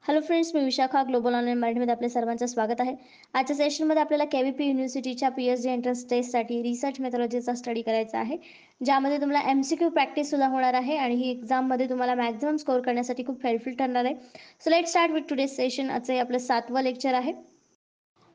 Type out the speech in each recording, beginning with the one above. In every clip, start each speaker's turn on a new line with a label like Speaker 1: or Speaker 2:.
Speaker 1: Hello friends, मी Vishakha global online मराठीमध्ये आपल्या सर्वांचं स्वागत आहे. आजच्या सेशनमध्ये आपल्याला के-व्ही-पी युनिव्हर्सिटीच्या पी-एच-डी एंट्रन्स टेस्टसाठी रिसर्च मेथॉलॉजीचा स्टडी करायचा आहे, ज्यामध्ये तुम्हाला एम-सी-क्यू प्रॅक्टिससुद्धा होणार आहे आणि ही एक्झाममध्ये तुम्हाला मॅक्झिमम स्कोअर करण्यासाठी खूप हेल्पफुल ठरणार आहे. So let start with today's session. आजचं हे आपलं 7वं लेक्चर आहे.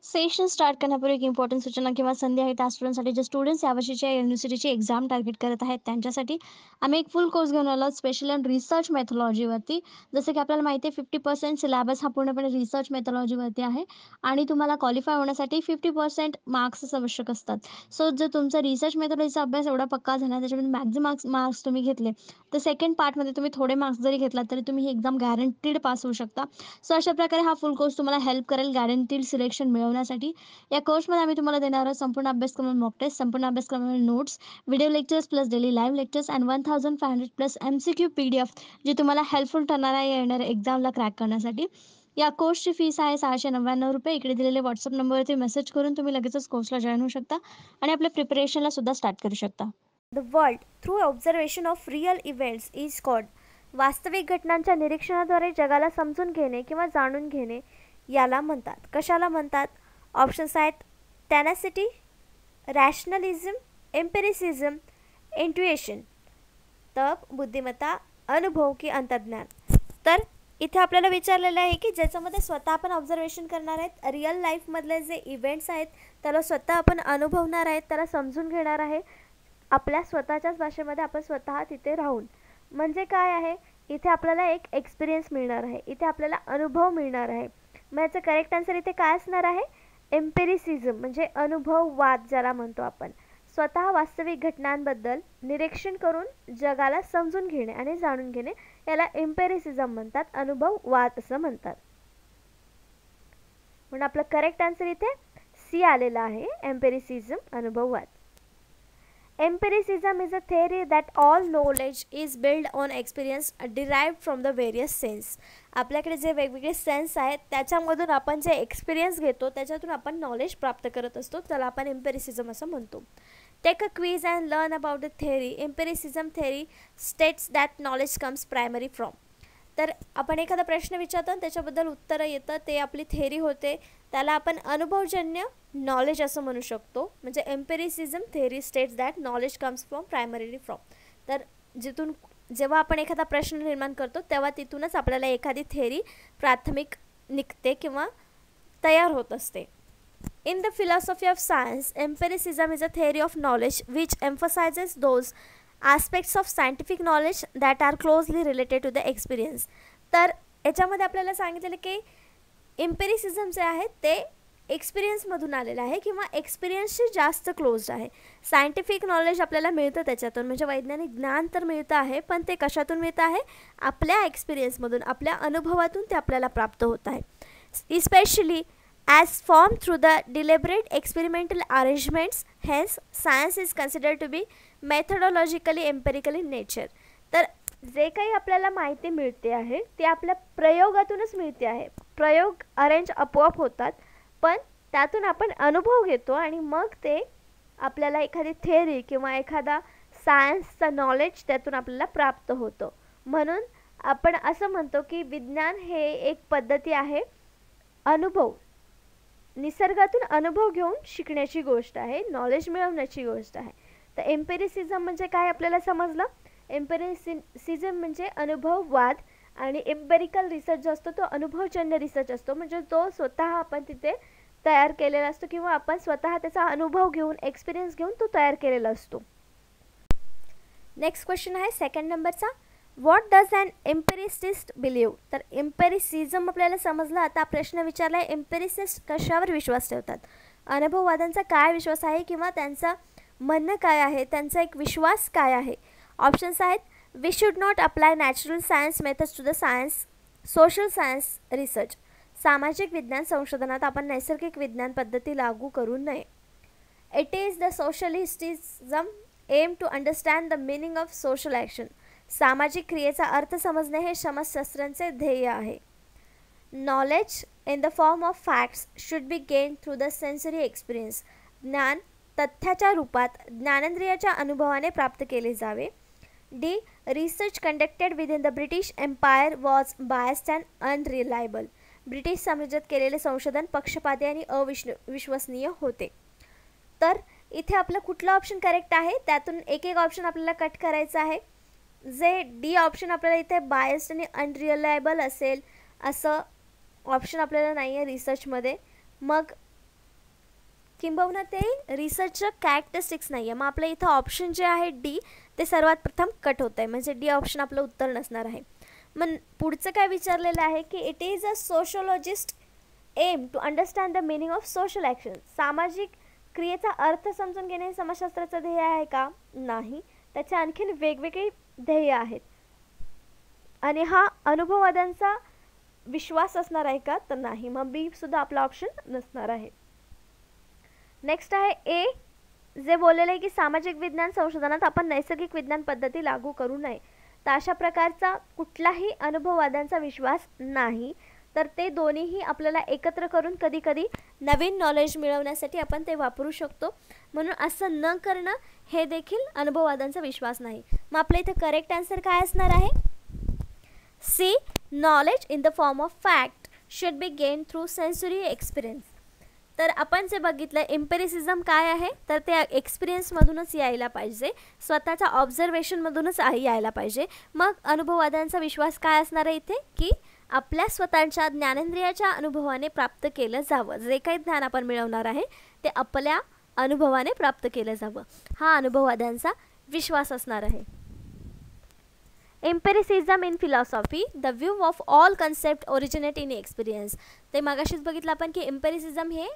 Speaker 1: सेशन स्टार्ट करण्यापूर्वी एक इम्पॉर्टंट सूचना किंवा संधी आहे त्या स्टुडंटसाठी जे स्टुडंट्स यावर्षीच्या युनिव्हर्सिटीची एक्झाम टार्गेट करत आहेत त्यांच्यासाठी आम्ही एक फुल कोर्स घेऊन आलो स्पेशल अँड रिसर्च मेथॉलॉजीवरती. जसं की आपल्याला माहिती आहे 50% सिलेबस हा पूर्णपणे रिसर्च मेथॉलॉजीवरती आहे आणि तुम्हाला क्वालिफाय होण्यासाठी 50% मार्क्सच आवश्यक असतात. सो जर तुमचा रिसर्च मेथॉलॉजीचा अभ्यास एवढा पक्का झाला त्याच्यामध्ये मॅक्झिमम मार्क्स तुम्ही घेतले तर सेकंड पार्टमध्ये तुम्ही थोडे मार्क्स जरी घेतलात तरी तुम्ही ही एक्झाम गॅरंटीड पास होऊ शकता. सो अशा प्रकारे हा फुल कोर्स तुम्हाला हेल्प करेल गॅरंटीड सिलेक्शन मिळवण्यासाठी. या कोर्समध्ये आम्ही तुम्हाला देणार आहोत संपूर्ण अभ्यासक्रम, मॉक टेस्ट, संपूर्ण अभ्यासक्रमाचे notes, video lectures plus daily live lectures and 1500 plus MCQ PDF जे तुम्हाला हेल्पफुल ठरणार आहे येणाऱ्या एक्झामला क्रॅक करण्यासाठी. या कोर्सची फीस आहे ₹699. इकडे दिलेले व्हॉट्सअप नंबरवरती मेसेज करून तुम्ही लगेचच कोर्सला जॉईन होऊ शकता आणि आपल्या प्रिपरेशनला सुद्धा स्टार्ट करू शकता.
Speaker 2: The world through observation of real events is called. वास्तविक घटनांच्या निरीक्षणाद्वारे जगाला समजून घेणे किंवा जाणून घेणे याला म्हणतात. कशाला म्हणतात? ऑप्शन्स आहेत टॅनॅसिटी, रॅशनलिझम, एम्पिरिसिझम, इंट्युएशन. तप, बुद्धिमत्ता, अनुभव की अंतर्ज्ञान. तर इथे आपल्याला विचारलेलं आहे की ज्याच्यामध्ये स्वतः आपण ऑब्झर्वेशन करणार आहेत, रिअल लाईफमधले जे इव्हेंट्स आहेत त्याला स्वतः आपण अनुभवणार आहेत, त्याला समजून घेणार आहे आपल्या स्वतःच्याच भाषेमध्ये आपण स्वतः तिथे राहून. म्हणजे काय आहे, इथे आपल्याला एक एक्सपिरियन्स मिळणार आहे, इथे आपल्याला अनुभव मिळणार आहे. मग याचं करेक्ट आन्सर इथे काय असणार आहे? एम्पिरिसिझम म्हणजे अनुभववाद ज्याला म्हणतो आपण. स्वतः वास्तविक घटनांबद्दल निरीक्षण करून जगाला समजून घेणे आणि जाणून घेणे याला एम्पिरिसिझम म्हणतात, अनुभववाद असं म्हणतात. म्हणून आपलं करेक्ट आन्सर इथे सी आलेला आहे, एम्पिरिसिझम, अनुभववाद. Empiricism is a theory that all knowledge is built on experience derived from the various sense. आपल्याकडे जे वेगवेगळे सेन्स आहेत त्याच्यामधून आपण जे एक्सपिरियन्स घेतो त्याच्यातून आपण नॉलेज प्राप्त करत असतो, त्याला आपण एम्पिरिसिझम असं म्हणतो. Take a quiz and learn about the theory. Empiricism theory states that knowledge comes primary from. तर आपण एखादा प्रश्न विचारतो आणि त्याच्याबद्दल उत्तरं येतं ते आपली थेअरी होते, त्याला आपण अनुभवजन्य नॉलेज असं म्हणू शकतो. म्हणजे empiricism theory states that knowledge comes from primarily from. तर जिथून जेव्हा आपण एखादा प्रश्न निर्माण करतो तेव्हा तिथूनच आपल्याला एखादी थेअरी प्राथमिक निघते किंवा तयार होत असते. In the philosophy of science, empiricism is a theory of knowledge which emphasizes those aspects of scientific knowledge that are closely related to the experience. तर याच्यामध्ये आपल्याला सांगितलेलं की एम्पिरिसिझम जे आहे ते एक्सपिरियन्समधून आलेलं आहे किंवा एक्सपिरियन्सशी जास्त क्लोज्ड आहे. सायंटिफिक नॉलेज आपल्याला मिळतं त्याच्यातून, म्हणजे वैज्ञानिक ज्ञान तर मिळतं आहे, पण ते कशातून मिळतं आहे? आपल्या एक्सपिरियन्समधून, आपल्या अनुभवातून ते आपल्याला प्राप्त होत आहे. Especially as formed through the deliberate experimental arrangements. Hence science is considered to be methodologically empirical in nature. तर जे काही आपल्याला माहिती मिळते आहे ते आपल्या प्रयोगातूनच मिळते आहे. प्रयोग अरेंज आपोआप होतात, पण त्यातून आपण अनुभव घेतो आणि मग ते आपल्याला एखादी थेअरी किंवा एखादा सायन्सचं नॉलेज त्यातून आपल्याला प्राप्त होतं. म्हणून आपण असं म्हणतो की विज्ञान हे एक पद्धती आहे, अनुभव, निसर्गातून अनुभव घेऊन शिकण्याची गोष्ट आहे, नॉलेज मिळवण्याची गोष्ट आहे. तर एम्पिरिसिझम म्हणजे काय आपल्याला समजलं? एम्पिरिसिझम म्हणजे अनुभववाद आणि एम्पेरिकल रिसर्च जो असतो तो अनुभवजन्य रिसर्च असतो, म्हणजे तो स्वतः आपण तिथे तयार केलेला असतो किंवा आपण स्वतः त्याचा अनुभव घेऊन, एक्सपिरियन्स घेऊन तो तयार केलेला असतो. नेक्स्ट क्वेश्चन आहे सेकंड नंबरचा. What does an empiricist believe? तर एम्पिरिसिझम आपल्याला समजलं. आता प्रश्न विचारला आहे एम्पिरिसिस्ट कशावर विश्वास ठेवतात? अनुभववाद्यांचा काय विश्वास आहे किंवा त्यांचं म्हणणं काय आहे, त्यांचा एक विश्वास काय आहे? ऑप्शन्स आहेत we should not apply natural science methods to the science, social science research. सामाजिक विज्ञान संशोधनात आपण नैसर्गिक विज्ञान पद्धती लागू करू नये. It is the socialism aim to understand the meaning of social action. सामाजिक क्रियेचा अर्थ समजणे हे समाजशास्त्रांचे ध्येय आहे. Knowledge in the form of facts should be gain through the sensory experience. ज्ञान तथ्याच्या रूपात ज्ञानेंद्रियाच्या अनुभवाने प्राप्त केले जावे. The research conducted within the British Empire was biased and unreliable. British साम्राज्यात केलेले संशोधन पक्षपाती आणि अविश्वसनीय होते. तर इथे आपलं कुठलं ऑप्शन करेक्ट आहे, त्यातून एक एक ऑप्शन आपल्याला कट करायचं आहे. जे डी ऑप्शन आपल्याला इथे बायस्ड आणि अनरिलायबल असेल असं ऑप्शन आपल्याला नाही आहे रिसर्चमध्ये. मग किंबहुना ते रिसर्चचं कॅरेक्टरिस्टिक्स नाही आहे. मग आपलं इथं ऑप्शन जे आहे डी ते सर्वात प्रथम कट होत आहे, म्हणजे डी ऑप्शन आपलं उत्तर नसणार आहे. मग पुढचं काय विचारलेलं आहे की it is a sociologist aim to understand the meaning of social action. सामाजिक क्रियेचा अर्थ समजून घेणे हे समाजशास्त्राचं ध्येय आहे का? नाही. त्याचे आणखीन वेगवेगळे ध्येय आहेत. आणि हा अनुभववाद्यांचा विश्वास असणार आहे का? तर नाही. मग बी सुद्धा आपला ऑप्शन नसणार आहे. नेक्स्ट आहे ए, जे बोललेलं आहे की सामाजिक विज्ञान संशोधनात आपण नैसर्गिक विज्ञान पद्धती लागू करू नये. तर अशा प्रकारचा कुठलाही अनुभववाद्यांचा विश्वास नाही. तर ते दोन्हीही आपल्याला एकत्र करून कधी कधी नवीन नॉलेज मिळवण्यासाठी आपण ते वापरू शकतो. म्हणून असं न करणं हे देखील अनुभववादांचा विश्वास नाही. मग आपल्या इथं करेक्ट आन्सर काय असणार आहे? C, knowledge in the form of fact should be gain through sensory experience. तर आपण जे बघितलं एम्पिरिसिझम काय आहे, तर ते एक्सपिरियन्समधूनच यायला पाहिजे, स्वतःच्या ऑब्झर्वेशनमधूनच यायला पाहिजे. मग अनुभववादांचा विश्वास काय असणार आहे इथे की आपल्या स्वतःच्या ज्ञानेंद्रियाच्या अनुभवाने प्राप्त केलं जावं. जे काही ज्ञान आपण मिळवणार आहे ते आपल्या अनुभवाने प्राप्त केलं जावं, हा अनुभववाद्यांचा विश्वास असणार आहे. Empiricism in philosophy, the view of all concept originate in experience. ते मागाशीच बघितलं आपण की एम्पिरिसिझम हे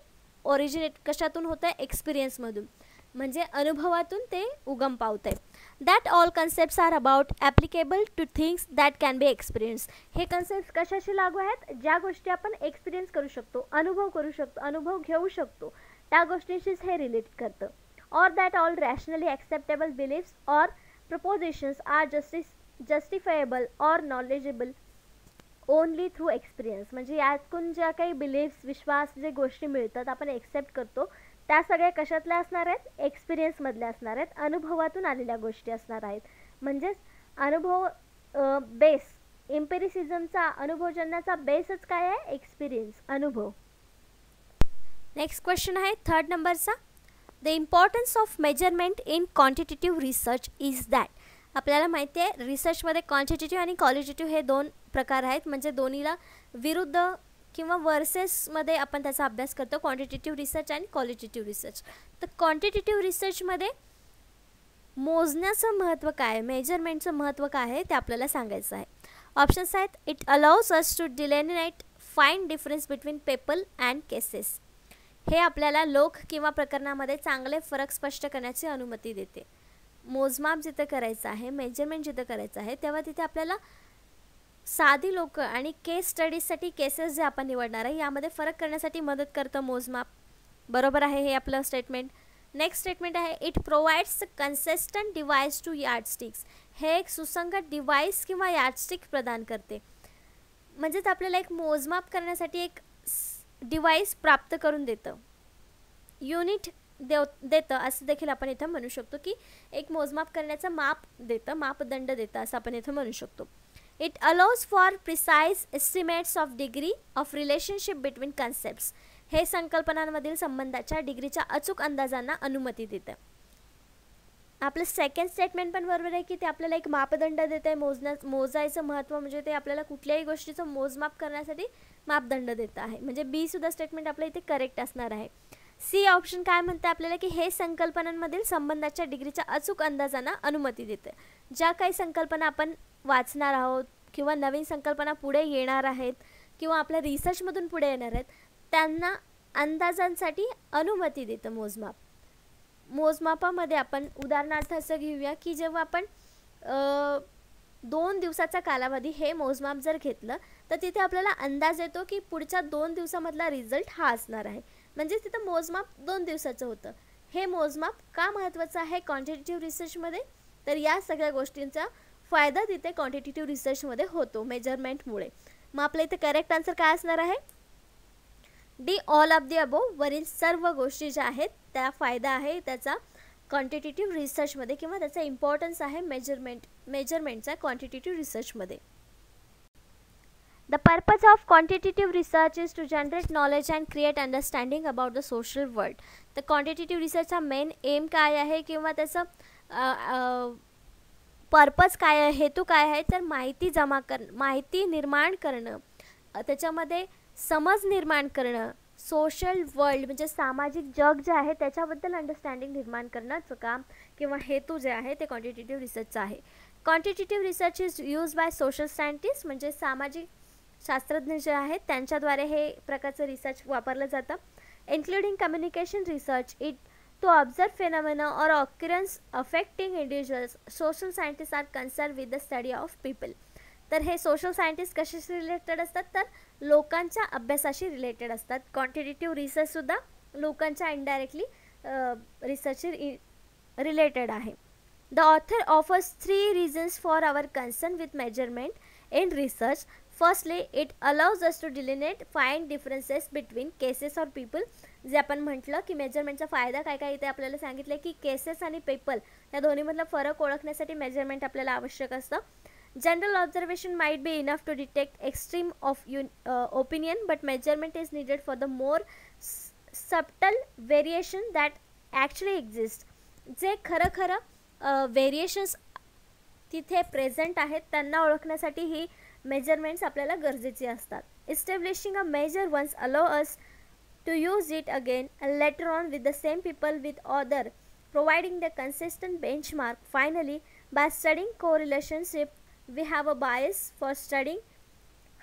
Speaker 2: ओरिजिनेट कशातून होतं? एक्सपिरियन्समधून, म्हणजे अनुभवातून ते उगम पावत आहे. That all concepts are about applicable to things that can be experience. हे कन्सेप्ट कशाशी लागू आहेत? ज्या गोष्टी आपण एक्सपिरियन्स करू शकतो, अनुभव करू शकतो, अनुभव घेऊ शकतो, त्या गोष्टीशीच हे रिलेट करतं. Or that all rationally acceptable beliefs or propositions are justifiable or knowledgeable only through experience. म्हणजे यातून ज्या काही बिलीफ्स, विश्वास, जे गोष्टी मिळतात आपण एक्सेप्ट करतो, त्या सगळ्या कशातल्या असणार आहेत? एक्सपिरियन्समधल्या असणार आहेत, अनुभवातून आलेल्या गोष्टी असणार आहेत. म्हणजेच अनुभव बेस, एम्पिरिसिझमचा अनुभवजन्याचा बेसच काय आहे? एक्सपिरियन्स, अनुभव. नेक्स्ट क्वेश्चन आहे 3rd नंबरचा. The importance of measurement in quantitative research is that. आपल्याला माहिती आहे रिसर्चमध्ये क्वांटिटेटिव्ह आणि क्वालिटेटिव्ह हे 2 प्रकार आहेत, म्हणजे दोन्हीला विरुद्ध किंवा वर्सेसमध्ये आपण त्याचा अभ्यास करतो, क्वांटिटेटिव्ह रिसर्च आणि क्वालिटेटिव्ह रिसर्च. तर क्वांटिटेटिव्ह रिसर्चमध्ये मोजण्याचं महत्त्व काय आहे, मेजरमेंटचं महत्त्व काय आहे ते आपल्याला सांगायचं आहे. ऑप्शन्स आहेत. It allows us to delineate fine difference between people and cases. हे आपल्याला लोक किंवा प्रकरणामध्ये चांगले फरक स्पष्ट करण्याची अनुमती देते. मोजमाप जिथं करायचं आहे, मेजरमेंट जिथं करायचं आहे, तेव्हा तिथे आपल्याला साधी लोक आणि केस स्टडीजसाठी केसेस जे आपण निवडणार आहे यामध्ये फरक करण्यासाठी मदत करतं मोजमाप. बरोबर आहे हे आपलं स्टेटमेंट. नेक्स्ट स्टेटमेंट आहे. It provides consistent device to yardsticks. हे एक सुसंगत डिव्हाइस किंवा यार्डस्टिक प्रदान करते. म्हणजेच आपल्याला एक मोजमाप करण्यासाठी एक डिव्हाइस प्राप्त करून देतं, युनिट देतं असं देखील आपण इथं म्हणू शकतो की एक मोजमाप करण्याचं माप देतं, मापदंड देतं असं आपण इथं म्हणू शकतो. It allows for precise estimates of degree of relationship between concepts. हे संकल्पनांमधील संबंधाच्या डिग्रीच्या अचूक अंदाजांना अनुमती देतं. आपलं सेकंड स्टेटमेंट पण बरोबर आहे की ते आपल्याला एक मापदंड देत आहे. मोजायचं महत्त्व म्हणजे ते आपल्याला कुठल्याही गोष्टीचं मोजमाप करण्यासाठी मापदंड देत आहे. म्हणजे बी सुद्धा स्टेटमेंट आपल्या इथे करेक्ट असणार आहे. सी ऑप्शन काय म्हणते आपल्याला की हे संकल्पनांमधील संबंधाच्या डिग्रीच्या अचूक अंदाजांना अनुमती देते. ज्या काही संकल्पना आपण वाचणार आहोत किंवा नवीन संकल्पना पुढे येणार आहेत किंवा आपल्या रिसर्चमधून पुढे येणार आहेत त्यांना अंदाजांसाठी अनुमती देतं मोजमाप. मोजमापामध्ये आपण उदाहरणार्थ असं घेऊया की जेव्हा आपण 2 दिवसाचा कालावधी हे मोजमाप जर घेतलं तर तिथे आपल्याला अंदाज येतो की पुढच्या 2 दिवसामधला रिझल्ट हा असणार आहे. म्हणजे तिथं मोजमाप 2 दिवसाचं होतं. हे मोजमाप का महत्त्वाचं आहे क्वांटिटेटिव्ह रिसर्चमध्ये? तर या सगळ्या गोष्टींचा फायदा तिथे क्वांटिटेटिव्ह रिसर्चमध्ये होतो मेजरमेंटमुळे. मग आपल्या इथे करेक्ट आन्सर काय असणार आहे? D, all of the above. वरील सर्व गोष्टी ज्या आहेत त्या फायदा आहे त्याचा क्वांटिटेटिव्ह रिसर्चमध्ये, किंवा त्याचा इम्पॉर्टन्स आहे मेजरमेंटचा क्वांटिटेटिव्ह रिसर्चमध्ये. The purpose of quantitative research is to generate knowledge and create understanding about the social world. तर क्वांटिटेटिव्ह रिसर्चचा मेन एम काय आहे, किंवा त्याचं पर्पज काय आहे, हेतू काय आहे, तर माहिती निर्माण करणं, त्याच्यामध्ये समज निर्माण करणं, सोशल वर्ल्ड म्हणजे सामाजिक जग जे आहे त्याच्याबद्दल अंडरस्टँडिंग निर्माण करण्याचं काम किंवा हेतू जे आहे ते क्वांटिटेटिव्ह रिसर्चचा आहे. Quantitative research is use by social scientist, म्हणजे सामाजिक शास्त्रज्ञ जे आहेत त्यांच्याद्वारे हे प्रकारचं रिसर्च वापरलं जातं. Including communication research, it to observe phenomena or occurrence affecting individuals. Social scientist are concern with the study of people. तर हे सोशल सायंटिस्ट कशाशी रिलेटेड असतात, तर लोकांच्या अभ्यासाशी रिलेटेड असतात. क्वांटिटेटिव्ह रिसर्चसुद्धा लोकांच्या इनडायरेक्टली रिसर्चशी रिलेटेड आहे. The author offers 3 reasons for our concern with measurement in research. Firstly, it allows us to delineate, find differences between cases or people. जे आपण म्हटलं की मेजरमेंटचा फायदा काय काय, इथे आपल्याला सांगितलं की केसेस आणि पीपल या दोन्हीमधला फरक ओळखण्यासाठी मेजरमेंट आपल्याला आवश्यक असतं. General observation might be enough to detect extreme of opinion, but measurement is needed for the more subtle variation that actually exist. जे खरं व्हेरिएशन्स तिथे प्रेझेंट आहेत त्यांना ओळखण्यासाठी ही मेजरमेंट्स आपल्याला गरजेची असतात. Establishing a measure once allow us to use it again later on with the same people with other, providing the consistent benchmark. Finally, by studying correlationship we have a bias for studying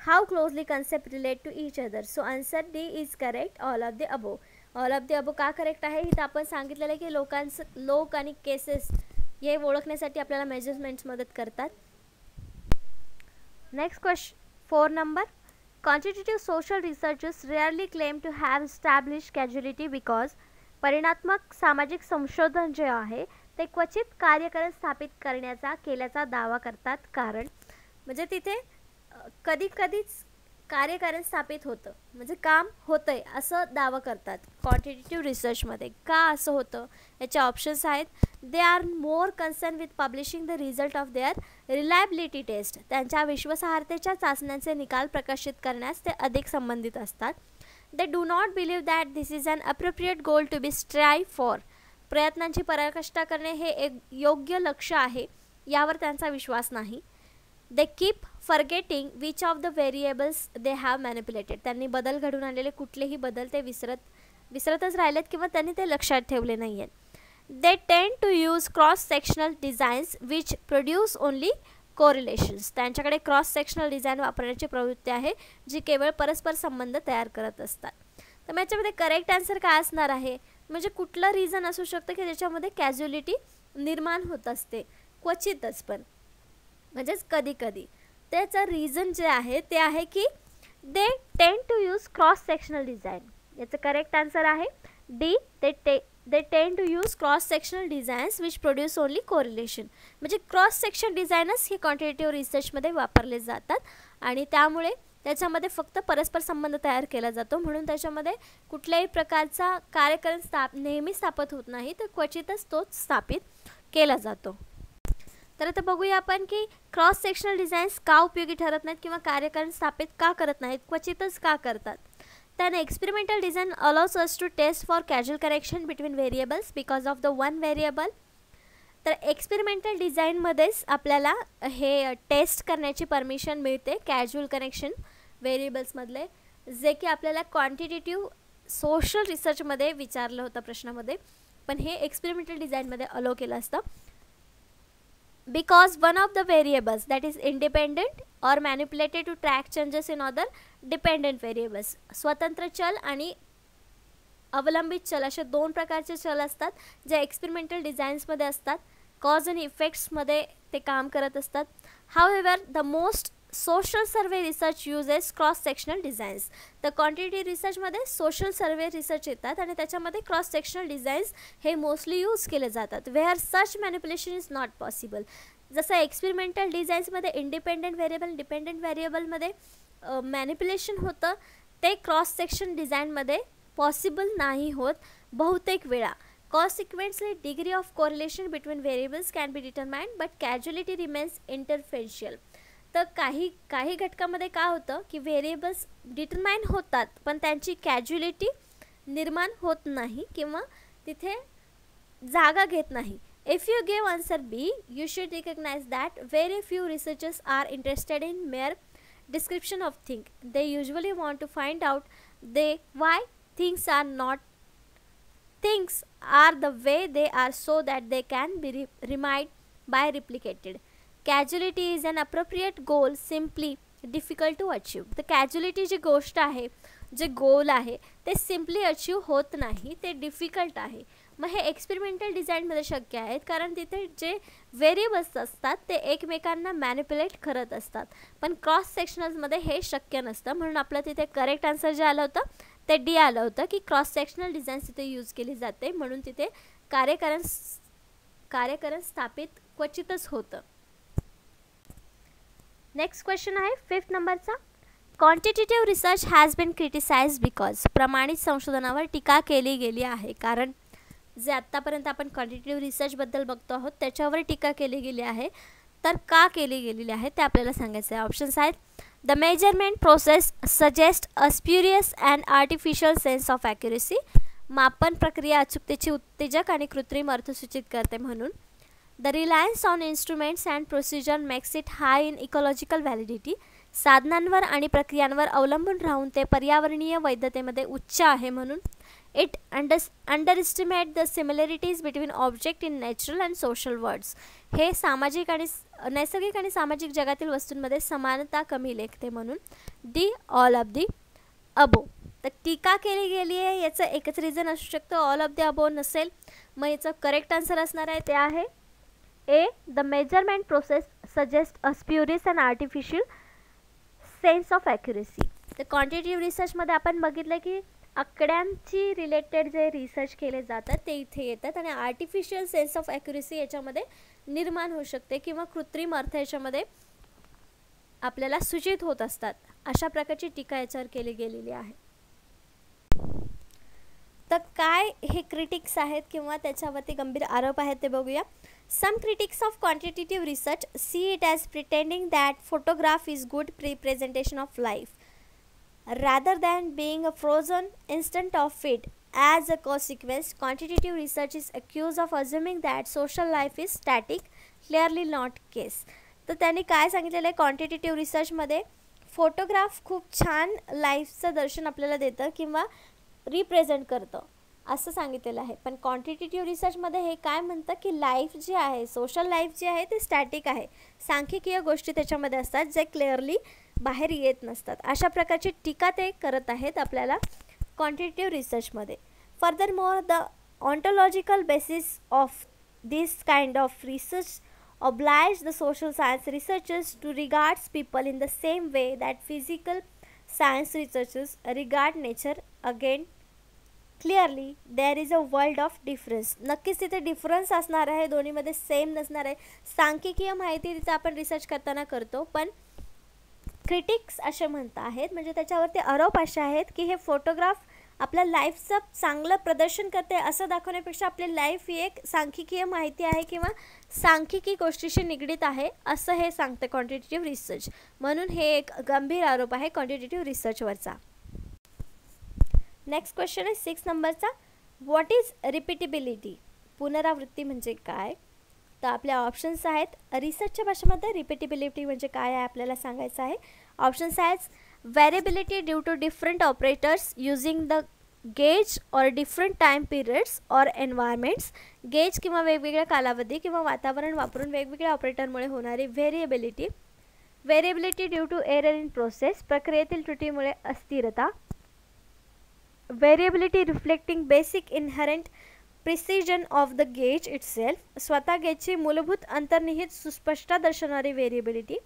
Speaker 2: how closely concepts relate to each other. So answer D is correct, all of the above. All of the above का correct आहे, इथं आपण सांगितलेलं आहे की लोक आणि cases हे ओळखण्यासाठी आपल्याला मेजरमेंट्स मदत करतात. Next question 4 number. Quantitative social researchers rarely claim to have establish causality because. परिणात्मक सामाजिक संशोधन जे आहे ते क्वचित कार्यकरण स्थापित केल्याचा दावा करतात. कारण म्हणजे तिथे कधीच कार्यकरण स्थापित होतं, म्हणजे काम होतंय असं दावा करतात क्वांटिटेटिव्ह रिसर्चमध्ये. का असं होतं, याचे ऑप्शन्स आहेत. They are more concern with publishing the result of their reliability test. त्यांच्या विश्वासार्हतेच्या चाचण्यांचे निकाल प्रकाशित करण्यास ते अधिक संबंधित असतात. They do not believe that this is an appropriate goal to be strive for. प्रयत्नांची पराकाष्ठा करणे हे एक योग्य लक्ष्य आहे यावर त्यांचा विश्वास नाही. They keep forgetting which of the variables they have manipulated. त्यांनी बदल घडून आणलेले कुठलेही बदल ते विसरतच राहिलेत किंवा त्यांनी ते लक्षात ठेवले नाही आहेत. They tend to use cross sectional designs which produce only correlations. त्यांच्याकडे क्रॉस सेक्शनल डिझाईन वापरण्याची प्रवृत्ती आहे जी केवळ परस्पर संबंध तयार करत असतात. तर याच्यामध्ये करेक्ट आन्सर काय असणार आहे, म्हणजे कुठलं रिझन असू शकतं की ज्याच्यामध्ये कॅज्युअलिटी निर्माण होत असते, क्वचितच पण म्हणजेच कधी. त्याचं रिझन जे आहे ते आहे की they tend to use cross sectional design. याचं करेक्ट आन्सर आहे D. They tend to use cross sectional designs which produce only correlation. म्हणजे क्रॉस सेक्शन डिझाईनच हे क्वांटिटेटिव्ह रिसर्चमध्ये वापरले जातात आणि त्यामुळे त्याच्यामध्ये फक्त परस्पर संबंध तयार केला जातो, म्हणून त्याच्यामध्ये कुठल्याही प्रकारचा कार्यकरण नेहमी स्थापित होत नाही, तर क्वचितच तोच स्थापित केला जातो. तर आता बघूया आपण की क्रॉस सेक्शनल डिझाईन्स का उपयोगी ठरत नाहीत किंवा कार्यकरण स्थापित का करत नाहीत, क्वचितच का करतात. then experimental design allows us to test for causal connection between variables because of the one variable. तर एक्सपेरिमेंटल डिझाईनमध्येच आपल्याला हे टेस्ट करण्याची परमिशन मिळते कॅज्युअल कनेक्शन व्हेरिएबल्समधले, जे की आपल्याला क्वांटिटेटिव्ह सोशल रिसर्चमध्ये विचारलं होतं प्रश्नामध्ये, पण हे एक्सपेरिमेंटल डिझाईनमध्ये अलो केलं असतं. because one of the variables that is independent or manipulated to track changes in other dependent variables. स्वतंत्र चल आणि अवलंबित चल असे दोन प्रकारचे चल असतात जे एक्सपेरिमेंटल डिझाईन्समध्ये असतात. कॉज आणि इफेक्ट्समध्ये ते काम करत असतात. However, the most social survey research uses cross sectional designs. तर क्वांटिटेटिव्ह रिसर्चमध्ये सोशल सर्वे रिसर्च येतात आणि त्याच्यामध्ये क्रॉस सेक्शनल डिझाईन्स हे मोस्टली यूज केले जातात. Where such manipulation is not possible. जसं एक्सपेरिमेंटल डिझाईन्समध्ये इंडिपेंडंट व्हेरिएबल डिपेंडंट व्हेरिएबलमध्ये मॅनिप्युलेशन होतं, ते क्रॉस सेक्शन डिझाईनमध्ये पॉसिबल नाही होत बहुतेक वेळा. Consequently, degree of correlation between variables can be determined, but causality remains interferential. तर काही घटकामध्ये काय होतं की व्हेरिएबल्स डिटरमाइन होतात पण त्यांची कॅज्युअलिटी निर्माण होत नाही किंवा तिथे जागा घेत नाही. If you give answer B, you should recognize that very few researchers are interested in mere description of things. They usually want to find out why things are the way they are so that they can be remade by replicated. Causality is an appropriate goal, simply difficult to achieve. तर casualty जी गोष्ट आहे, जे गोल आहे ते simply achieve होत नाही, ते difficult आहे. मग हे एक्सपेरिमेंटल डिझाईनमध्ये शक्य आहेत कारण तिथे जे व्हेरिएबल्स असतात ते एकमेकांना मॅनिप्युलेट करत असतात, पण क्रॉस सेक्शनल्समध्ये हे शक्य नसतं. म्हणून आपलं तिथे करेक्ट आन्सर जे आलं होतं ते डी आलं होतं की क्रॉस सेक्शनल डिझाईन तिथे यूज केली जाते, म्हणून तिथे कार्यकरण स्थापित क्वचितच होतं. नेक्स्ट क्वेश्चन आहे 5th नंबरचा. Quantitative research has been criticised because. प्रमाणित संशोधनावर टीका केली गेली आहे कारण जे आत्तापर्यंत आपण क्वांटिटेटिव्ह रिसर्चबद्दल बघतो आहोत त्याच्यावर टीका केली गेली आहे. तर का केली गेलेली आहे ते आपल्याला सांगायचं आहे. ऑप्शन्स आहेत. The measurement process suggest a spurious and artificial sense of accuracy. मापन प्रक्रिया अचूकतेची उत्तेजक आणि कृत्रिम अर्थ सूचित करते म्हणून. The Reliance on instruments and procedure makes it high in ecological validity. साधनांवर आणि प्रक्रियांवर अवलंबून राहून ते पर्यावरणीय वैधतेमध्ये उच्च आहे म्हणून. It underestimate the similarities between object in natural and social words. हे नैसर्गिक आणि सामाजिक जगातील वस्तूंमध्ये समानता कमी लेखते म्हणून. डी ऑल ऑफ दी अबो. तर टीका केली गेली आहे याचं एकच रिझन असू शकतं, ऑल ऑफ द अबो नसेल. मग याचं करेक्ट आन्सर असणार आहे ते आहे A. The measurement process suggest a spurious and artificial sense of accuracy. तर क्वांटिटेटिव्ह रिसर्चमध्ये आपण बघितलं की आकड्यांची रिलेटेड जे रिसर्च केले जातात ते इथे येतात आणि आर्टिफिशियल सेन्स ऑफ ॲक्युरेसी याच्यामध्ये निर्माण होऊ शकते किंवा कृत्रिम अर्थ याच्यामध्ये आपल्याला सूचित होत असतात. अशा प्रकारची टीका याच्यावर केली गेलेली आहे. तर काय हे क्रिटिक्स आहेत किंवा त्याच्यावरती गंभीर आरोप आहेत ते बघूया. Some critics of quantitative research see it as pretending that photograph is good representation of life rather than being a frozen instant of it. As a consequence, quantitative research is accused of assuming that social life is static. Clearly not case. तर त्यांनी काय सांगितलेलं आहे, quantitative रिसर्चमध्ये photograph खूप छान लाईफचं दर्शन आपल्याला देतं किंवा रिप्रेझेंट करतं असं सांगितलेलं आहे. पण क्वांटिटेटिव्ह रिसर्चमध्ये हे काय म्हणतं की लाईफ जी आहे, सोशल लाईफ जी आहे ती स्टॅटिक आहे. सांख्यिकीय गोष्टी त्याच्यामध्ये असतात जे क्लिअरली बाहेर येत नसतात. अशा प्रकारची टीका ते करत आहेत आपल्याला क्वांटिटेटिव्ह रिसर्चमध्ये. Further more the ontological basis of this kind of research oblige the social science researchers to regard people in the same way that physical science researchers regard nature. Again, clearly there is a world of difference. नक्कीच तिथे difference असणार आहे, दोन्हीमध्ये same नसणार आहे. सांख्यिकीय माहिती तिथे आपण रिसर्च करताना करतो, पण क्रिटिक्स असे म्हणत आहेत म्हणजे त्याच्यावरती आरोप असे आहेत की हे फोटोग्राफ आपल्या लाईफचं चांगलं प्रदर्शन करते असं दाखवण्यापेक्षा आपली लाईफ ही एक सांख्यिकीय माहिती आहे किंवा सांख्यिकी गोष्टीशी निगडीत आहे असं हे सांगते क्वांटिटेटिव्ह रिसर्च. म्हणून हे एक गंभीर आरोप आहे क्वांटिटेटिव्ह रिसर्चवरचा. नेक्स्ट क्वेश्चन आहे 6 नंबरचा. What is repeatability. पुनरावृत्ती म्हणजे काय. तर आपल्या ऑप्शन्स आहेत. रिसर्चच्या भाषेमध्ये रिपीटेबिलिटी म्हणजे काय आहे आपल्याला सांगायचं आहे. ऑप्शन्स आहेत. Variability due to different operators using the gauge or different time periods or environments. Gauge किंवा वेगवेगळ्या कालावधी किंवा वातावरण वापरून वेगवेगळ्या ऑपरेटरमुळे होणारी variability. Variability due to error in process. प्रक्रियेतील त्रुटीमुळे अस्थिरता. Variability reflecting basic inherent precision of the gauge itself. स्वतः गेजची मूलभूत अंतर्निहित सुस्पष्टता दर्शवणारी variability.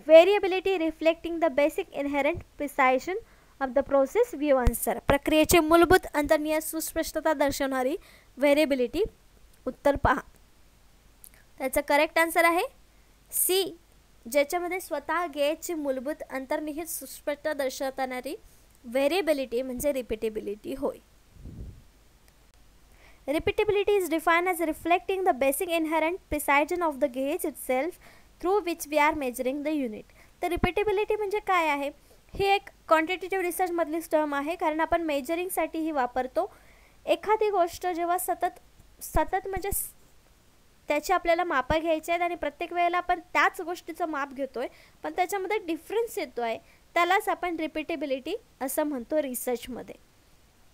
Speaker 2: Variability reflecting the basic inherent precision of the process view answer. प्रक्रियेची मूलभूत अंतर्निहित सुस्पष्टता दर्शवणारी व्हेरिएबिलिटी. उत्तर पहा. त्याचं करेक्ट आन्सर आहे सी, ज्याच्यामध्ये स्वतः गेजची मूलभूत अंतर्निहित सुस्पष्टता दर्शवणारी व्हेरिएबिलिटी म्हणजे रिपीटेबिलिटी होय. Repeatability is defined as reflecting the basic inherent precision of the gauge itself through which we are measuring the unit. तर रिपीटेबिलिटी म्हणजे काय आहे? ही एक क्वांटिटेटिव्ह रिसर्चमधली टर्म आहे, कारण आपण मेजरिंगसाठी ही वापरतो. एखादी गोष्ट जेव्हा सतत म्हणजे त्याची आपल्याला मापं घ्यायची आहेत आणि प्रत्येक वेळेला आपण त्याच गोष्टीचं माप घेतोय, पण त्याच्यामध्ये डिफरन्स येतो आहे, त्यालाच आपण रिपीटेबिलिटी असं म्हणतो रिसर्चमध्ये.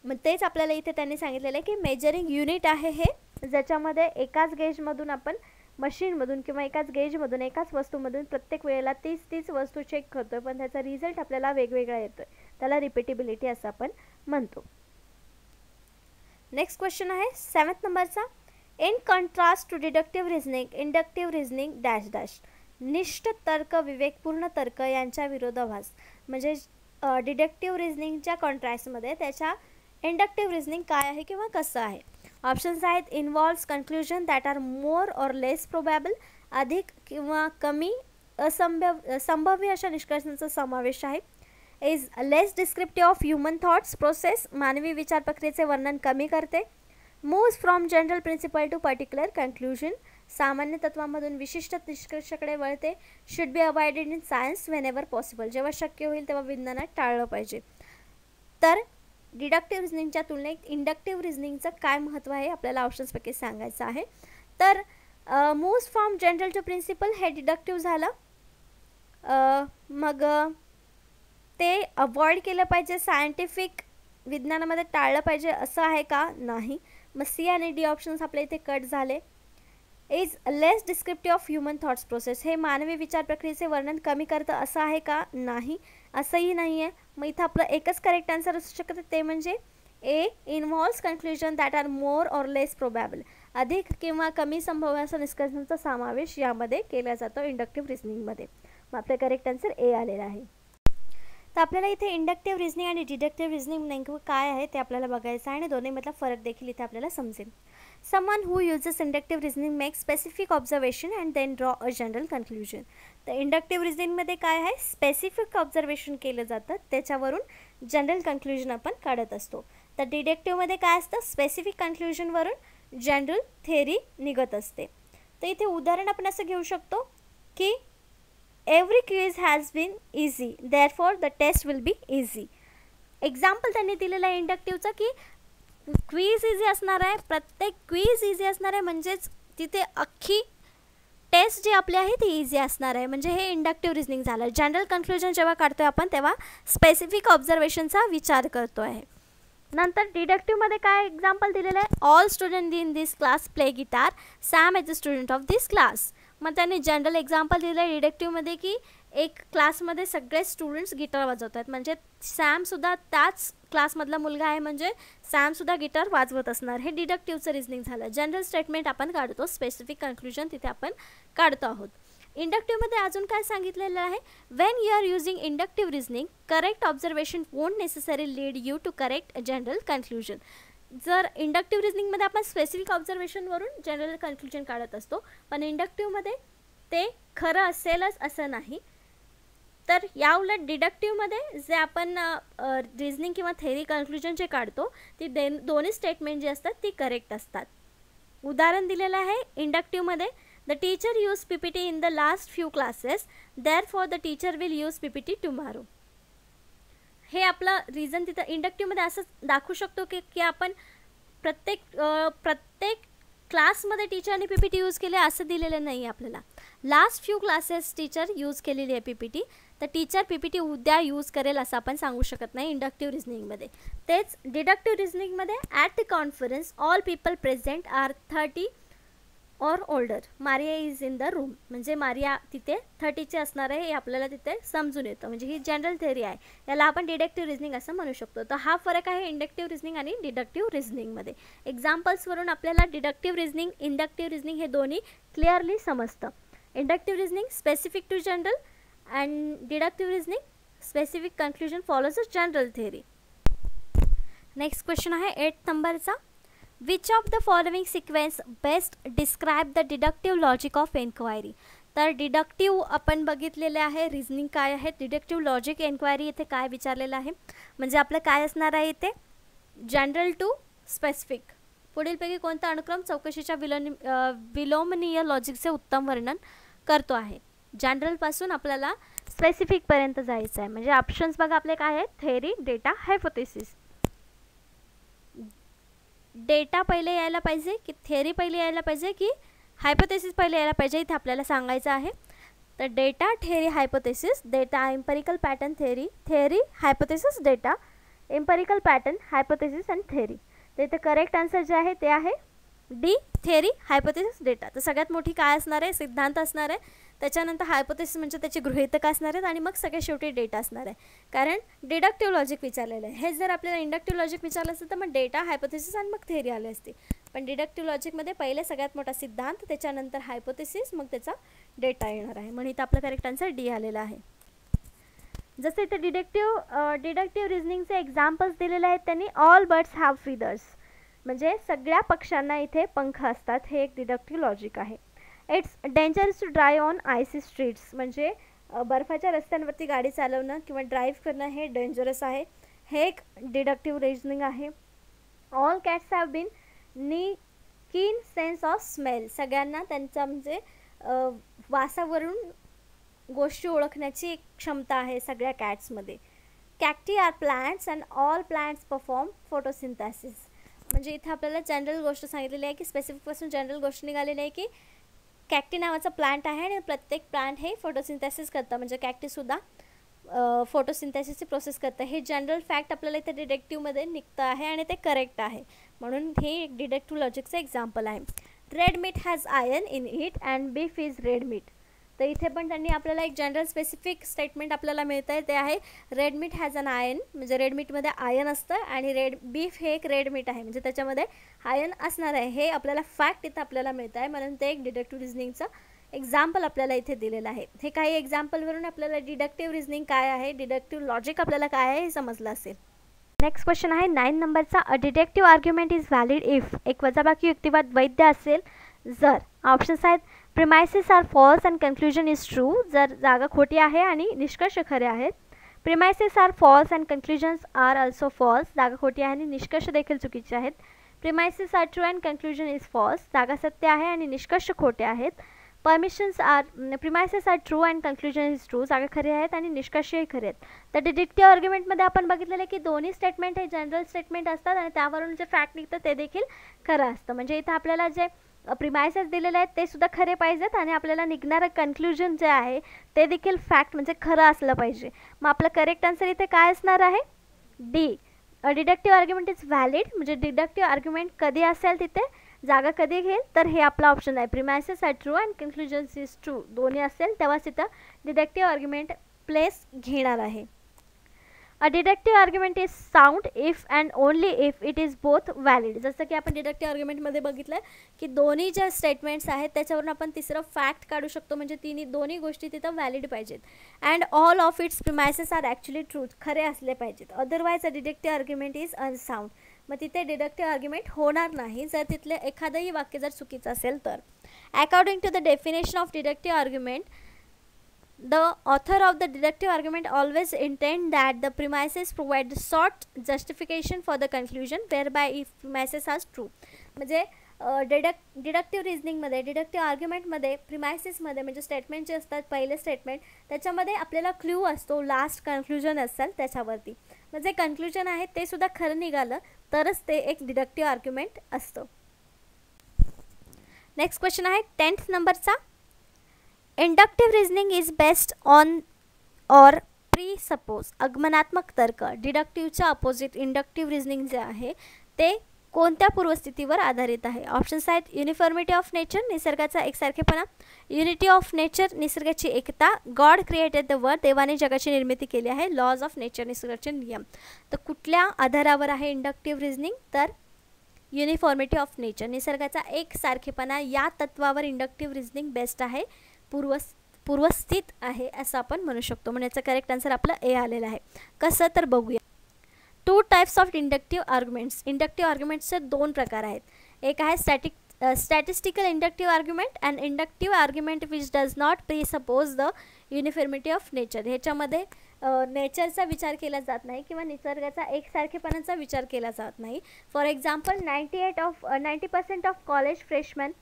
Speaker 2: मग तेच आपल्याला इथे त्यांनी सांगितलेलं आहे की मेजरिंग युनिट आहे हे, ज्याच्यामध्ये एकाच गेजमधून आपण मशीनमधून किंवा एकाच गेजमधून एकाच वस्तूमधून प्रत्येक वेळेला तीच वस्तू चेक करतोय, पण त्याचा रिझल्ट आपल्याला वेगवेगळा येतोय, त्याला रिपीटेबिलिटी असं आपण म्हणतो. नेक्स्ट क्वेश्चन आहे 7th नंबरचा. In contrast to deductive reasoning, inductive reasoning dash dash. निष्ठ तर्क, विवेकपूर्ण तर्क यांच्या विरोधाभास. म्हणजे डिडक्टिव्ह रिझनिंगच्या कॉन्ट्रास्टमध्ये त्याच्या इंडक्टिव्ह रिझनिंग काय आहे किंवा कसं आहे. ऑप्शन्स आहेत. Involves conclusion that are more or less probable. अधिक किंवा कमी संभाव्य अशा निष्कर्षांचा समावेश आहे. Is less descriptive of human thoughts process. मानवी विचार प्रक्रियेचे वर्णन कमी करते. Moves from general principle to particular conclusion. सामान्य तत्वामधून विशिष्ट निष्कर्षाकडे वळते. Should be avoided in science whenever possible. जेव्हा शक्य होईल तेव्हा विज्ञानात टाळलं पाहिजे. तर डिडक्टिव्ह रिझनिंगच्या तुलनेत इंडक्टिव्ह रिझनिंगचं काय महत्त्व आहे आपल्याला ऑप्शन्सपैकी सांगायचं आहे. तर moves from general to principle हे डिडक्टिव्ह झालं. मग ते अवॉइड केलं पाहिजे, सायंटिफिक विज्ञानामध्ये टाळलं पाहिजे असं आहे का? नाही. मग सी आणि डी ऑप्शन्स आपल्या इथे कट झाले. Is less descriptive of human thoughts process हे मानवी विचार प्रक्रियेचे वर्णन कमी करतं असं आहे का? नाही, असंही नाही आहे. मग इथं आपलं एकच करेक्ट आन्सर असू शकतं, ते म्हणजे A. Involves conclusion that are more or less probable. अधिक किंवा कमी संभाव्य निष्कर्षांचा समावेश यामध्ये केला जातो इंडक्टिव्ह रिझनिंगमध्ये. मग आपलं करेक्ट आन्सर ए आलेला आहे. तर आपल्याला इथे इंडक्टिव्ह रिझनिंग आणि डिडक्टिव्ह रिझनिंग नेमकं काय आहे ते आपल्याला बघायचं आहे आणि दोन्हीमधला फरक देखील इथे आपल्याला समजेल. Someone who uses inductive reasoning makes specific observation and then draw a general conclusion. तर इंडक्टिव्ह रिझनिंगमध्ये काय आहे? स्पेसिफिक ऑब्झर्वेशन केलं जातं, त्याच्यावरून जनरल कन्क्लुजन आपण काढत असतो. तर डिडक्टिव्हमध्ये काय असतं? स्पेसिफिक कन्क्लुजनवरून जनरल थेअरी निघत असते. तर इथे उदाहरण आपण असं घेऊ शकतो की every quiz has been easy therefore the test will be easy. Example त्यांनी दिलेलं आहे इंडक्टिव्हचं की क्वीज इझी असणार आहे, प्रत्येक क्वीज इझी असणार आहे, म्हणजेच तिथे अख्खी टेस्ट जी आपली आहे ती इझी असणार आहे. म्हणजे हे इंडक्टिव्ह रिझनिंग झालं. जनरल कन्क्लुजन जेव्हा काढतोय आपण तेव्हा स्पेसिफिक ऑब्झर्वेशनचा विचार करतो आहे. नंतर डिडक्टिव्हमध्ये काय एक्झाम्पल दिलेलं आहे? All student in this class play guitar, Sam is the student of this class. मग त्यांनी जनरल एक्झाम्पल दिलं आहे डिडक्टिव्हमध्ये की एक क्लासमध्ये सगळे स्टुडंट्स गिटार वाजवत आहेत, म्हणजे सॅमसुद्धा त्याच क्लासमधला मुलगा आहे, म्हणजे सॅमसुद्धा गिटार वाजवत असणार. हे डिडक्टिव्हचं रिझनिंग झालं. जनरल स्टेटमेंट आपण काढतो, स्पेसिफिक कन्क्लुजन तिथे आपण काढतो आहोत. इंडक्टिव्हमध्ये अजून काय सांगितलेलं आहे? When you are using inductive reasoning correct observation won't necessary lead you to correct general conclusion. जर इंडक्टिव्ह रिझनिंगमध्ये आपण स्पेसिफिक ऑब्झर्वेशनवरून जनरल कन्क्लुजन काढत असतो, पण इंडक्टिव्हमध्ये ते खरं असेलच असं नाही. तर याउलट डिडक्टिव्हमध्ये जे आपण रिझनिंग किंवा थेअरी कन्क्लुजन जे काढतो ती दोन्ही स्टेटमेंट जी असतात ती करेक्ट असतात. उदाहरण दिलेलं आहे इंडक्टिव्हमध्ये the teacher use PPT in the last few classes therefore the teacher will use PPT tomorrow. हे आपलं रिझन तिथं इंडक्टिव्हमध्ये असं दाखवू शकतो की आपण प्रत्येक क्लासमध्ये टीचरने PPT यूज केले असं दिलेलं नाही आपल्याला. Last few classes teacher use केलेली आहे PPT, तर टीचर PPT उद्या यूज करेल असं आपण सांगू शकत नाही इंडक्टिव्ह रिझनिंगमध्ये. तेच डिडक्टिव्ह रिझनिंगमध्ये at the conference all people present are 30 or older, Maria is in the room. म्हणजे मारिया तिथे 30चे असणार आहे हे आपल्याला तिथे समजून येतं. म्हणजे ही जनरल थेअरी आहे, याला आपण डिडक्टिव्ह रिझनिंग असं म्हणू शकतो. तर हा फरक आहे इंडक्टिव्ह रिझनिंग आणि डिडक्टिव्ह रिझनिंगमध्ये. एक्झाम्पल्सवरून आपल्याला डिडक्टिव्ह रिझनिंग, इंडक्टिव्ह रिझनिंग हे दोन्ही क्लिअरली समजतं. Inductive reasoning specific to general and deductive reasoning specific conclusion follows a general theory. Next question आहे 8th नंबरचा. Which of the following sequence best describe the deductive logic of enquiry. तर deductive आपण बघितलेले आहे, reasoning काय आहे, deductive logic enquiry इथे काय विचारलेलं आहे. म्हणजे आपलं काय असणार आहे इथे? General to specific. पुढीलपैकी कोणता अनुक्रम चौकशीच्या विलोमनीय लॉजिकचे उत्तम वर्णन करतो आहे. जनरलपासून आपल्याला स्पेसिफिकपर्यंत जायचं आहे. म्हणजे ऑप्शन्स बघा आपले काय आहेत, थेअरी, डेटा, हायपोथेसिस. डेटा पहिले यायला पाहिजे की थेअरी पहिले यायला पाहिजे की हायपोथेसिस पहिले यायला पाहिजे, इथे आपल्याला सांगायचं आहे. तर data, theory, hypothesis. Data, empirical pattern, theory. Theory, hypothesis, data. Empirical pattern, hypothesis and theory. तर इथे करेक्ट आन्सर जे आहे ते आहे डी, थेअरी, हायपोथेसिस, डेटा. तर सगळ्यात मोठी काय असणार आहे, सिद्धांत असणार आहे. त्याच्यानंतर हायपोथेसिस म्हणजे त्याची गृहीतक असणार आहेत आणि मग सगळ्यात शेवटी डेटा असणार आहे. कारण डिडक्टिव्ह लॉजिक विचारलेलं आहे. हे जर आपल्याला इंडक्टिव्ह लॉजिक विचारलं असतं तर मग डेटा, हायपोथेसिस आणि मग थेअरी आले असते. पण डिडक्टिव्ह लॉजिकमध्ये पहिले सगळ्यात मोठा सिद्धांत, त्याच्यानंतर हायपोथेसिस, मग त्याचा डेटा येणार आहे. म्हणून इथं आपलं करेक्ट आन्सर डी आलेला आहे. जसं इथे डिडक्टिव्ह रिझनिंगचे एक्झाम्पल्स दिलेले आहेत त्यांनी. ऑल बर्ड्स हॅव फीदर्स, म्हणजे सगळ्या पक्ष्यांना इथे पंख असतात. हे एक डिडक्टिव्ह लॉजिक आहे. It's dangerous to drive on icy streets, म्हणजे बर्फाच्या रस्त्यांवरती गाडी चालवणं किंवा ड्राईव्ह करणं हे डेंजरस आहे. हे एक डिडक्टिव्ह रिझनिंग आहे. ऑल कॅट्स हॅव बीन कीन सेन्स ऑफ स्मेल, सगळ्यांना त्यांचा म्हणजे वासावरून गोष्टी ओळखण्याची एक क्षमता आहे सगळ्या कॅट्समध्ये. Cacti are plants and all plants perform photosynthesis, म्हणजे इथे आपल्याला जनरल गोष्ट सांगितलेली आहे की स्पेसिफिकपासून जनरल गोष्ट निघालेली आहे की कॅक्टी नावाचा प्लांट आहे आणि प्रत्येक प्लांट हे फोटोसिंथेसिस करतं, म्हणजे कॅक्टीसुद्धा फोटोसिंथेसिसची प्रोसेस करतं. हे जनरल फॅक्ट आपल्याला इथे डिडक्टिव्हमध्ये निघतं आहे आणि ते करेक्ट आहे. म्हणून हे एक डिडक्टिव्ह लॉजिकचं एक्झाम्पल आहे. Red meat has iron in it and beef is red meat. तर इथे पण त्यांनी आपल्याला एक जनरल स्पेसिफिक स्टेटमेंट आपल्याला मिळतं आहे, ते आहे red meat has an iron, म्हणजे रेड मीटमध्ये आयर्न असतं आणि बीफ हे एक रेड मीट आहे, म्हणजे त्याच्यामध्ये आयर्न असणार आहे. हे आपल्याला फॅक्ट इथं आपल्याला मिळतं आहे. म्हणून ते एक डिडक्टिव्ह रिझनिंगचं एक्झाम्पल आपल्याला इथे दिलेलं आहे. हे काही एक्झाम्पलवरून आपल्याला डिडक्टिव्ह रिझनिंग काय आहे, डिडक्टिव्ह लॉजिक आपल्याला काय आहे हे समजलं असेल. नेक्स्ट क्वेश्चन आहे 9 नंबरचा. A deductive argument is valid if एक वजाबाकी युक्तिवाद वैध असेल जर. ऑप्शन्स आहेत premises are false and conclusion is true, जर जागा खोटी आहे आणि निष्कर्ष खरे आहेत. Premises are false and conclusions are also false, जागा खोटी आहे आणि निष्कर्ष देखील चुकीचे आहेत. Premises are true and conclusion is false, जागा सत्य आहे आणि निष्कर्ष खोटे आहेत. Premises are true and conclusion is true, जागा खरे आहेत आणि निष्कर्षही खरे आहेत. तर डिडक्टिव्ह आर्ग्युमेंटमध्ये आपण बघितलेलं आहे की दोन्ही स्टेटमेंट हे जनरल स्टेटमेंट असतात आणि त्यावरून जे फॅक्ट निघतं ते देखील खरं असतं. म्हणजे इथं आपल्याला जे प्रिमायसेस दिलेले आहेत ते सुद्धा खरे पाहिजेत आणि आपल्याला निघणारं कन्क्लुजन जे आहे ते देखील फॅक्ट म्हणजे खरं असलं पाहिजे. मग आपलं करेक्ट आन्सर इथे काय असणार आहे, D. Deductive argument is valid, म्हणजे डिडक्टिव्ह आर्ग्युमेंट कधी असेल तिथे जागा कधी घेईल, तर हे आपला ऑप्शन आहे. Premises are true and conclusions is true, दोन्ही असेल तेव्हाच तिथं डिडक्टिव्ह आर्ग्युमेंट प्लेस घेणार आहे. A deductive argument is sound if and only if it is both valid. जसं की आपण डिडक्टिव्ह आर्ग्युमेंटमध्ये बघितलं की दोन्ही ज्या स्टेटमेंट्स आहेत त्याच्यावरून आपण तिसरं फॅक्ट काढू शकतो, म्हणजे दोन्ही गोष्टी तिथं व्हॅलिड पाहिजेत. And all of its premises are actually truth, खरे असले पाहिजेत. Otherwise a deductive argument is unsound, मग तिथे डिडक्टिव्ह आर्ग्युमेंट होणार नाही जर तिथले एखादंही वाक्य जर चुकीचं असेल तर. According to the definition of deductive argument, the author of the deductive argument always intend that the premises provide the sought justification for the conclusion whereby if premises are true. म्हणजे डिडक्टिव्ह रिझनिंगमध्ये डिडक्टिव्ह आर्ग्युमेंटमध्ये प्रिमायसेसमध्ये म्हणजे statement जे असतात पहिले statement त्याच्यामध्ये आपल्याला clue असतो, last conclusion असेल त्याच्यावरती. म्हणजे कन्क्लुजन आहे ते सुद्धा खरं निघालं तरच ते एक डिडक्टिव्ह आर्ग्युमेंट असतं. नेक्स्ट क्वेश्चन आहे 10th नंबरचा. Inductive reasoning is based on or presuppose. आगमनात्मक तर्क, डिडक्टिव्हच्या अपोजिट इंडक्टिव्ह रिझनिंग जे आहे ते कोणत्या पूर्वस्थितीवर आधारित आहे. ऑप्शन्स आहेत युनिफॉर्मिटी ऑफ नेचर, निसर्गाचा एकसारखेपणा. युनिटी ऑफ नेचर, निसर्गाची एकता. गॉड क्रिएटेड द वर्ल्ड, देवाने जगाची निर्मिती केली आहे. लॉज ऑफ नेचर, निसर्गाचे नियम. तर कुठल्या आधारावर आहे इंडक्टिव्ह रिझनिंग, तर युनिफॉर्मिटी ऑफ नेचर, निसर्गाचा एकसारखेपणा या तत्वावर इंडक्टिव्ह रिझनिंग बेस्ट आहे, पूर्वस्थित आहे असं आपण म्हणू शकतो. म्हणजे याचं करेक्ट आन्सर आपलं ए आलेलं आहे. कसं तर बघूया. 2 टाइप्स ऑफ इंडक्टिव्ह आर्ग्युमेंट्स. इंडक्टिव्ह आर्ग्युमेंट्सचे 2 प्रकार आहेत. एक आहे statistical inductive argument and inductive argument which does not presuppose the uniformity of nature. ह्याच्यामध्ये नेचरचा विचार केला जात नाही किंवा निसर्गाचा एकसारखेपणाचा विचार केला जात नाही. For example 90% of college freshman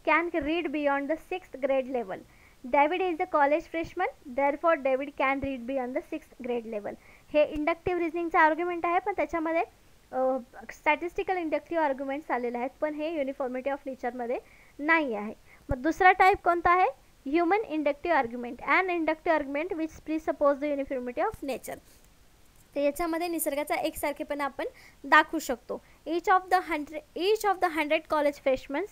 Speaker 2: can read beyond the 6th grade level. David is a college freshman, therefore David can read beyond the 6th grade level. हे इंडक्टिव्ह रिझनिंगचा आर्ग्युमेंट आहे, पण त्याच्यामध्ये स्टॅटिस्टिकल इंडक्टिव्ह आर्ग्युमेंट्स आलेले आहेत, पण हे uniformity of नेचरमध्ये नाही आहे. मग दुसरा टाईप कोणता आहे? Human inductive argument. And inductive argument which presuppose the uniformity of nature. तर याच्यामध्ये निसर्गाचा एकसारखेपणा आपण दाखवू शकतो. Each of the 100 college freshmen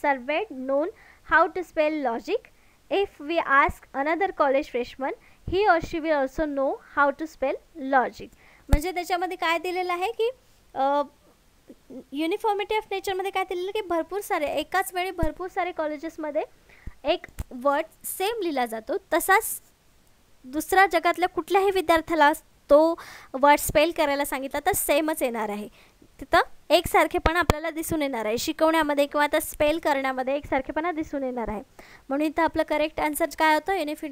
Speaker 2: surveyed known how to spell logic. If we ask another college freshman, he or she will also know how to spell logic. म्हणजे त्याच्यामध्ये काय दिलेलं आहे की युनिफॉर्मिटी ऑफ नेचरमध्ये काय दिलेलं की भरपूर सारे एकाच वेळी भरपूर सारे कॉलेजेसमध्ये एक वर्ड सेम लिहिला जातो, तसाच दुसऱ्या जगातल्या कुठल्याही विद्यार्थ्याला तो वर्ड स्पेल करायला सांगितला तर सेमच येणार आहे. तिथं एकसारखेपणा आपल्याला दिसून येणार आहे शिकवण्यामध्ये किंवा आता स्पेल करण्यामध्ये एकसारखेपणा दिसून येणार आहे. म्हणून इथं आपलं करेक्ट आन्सर काय होतं?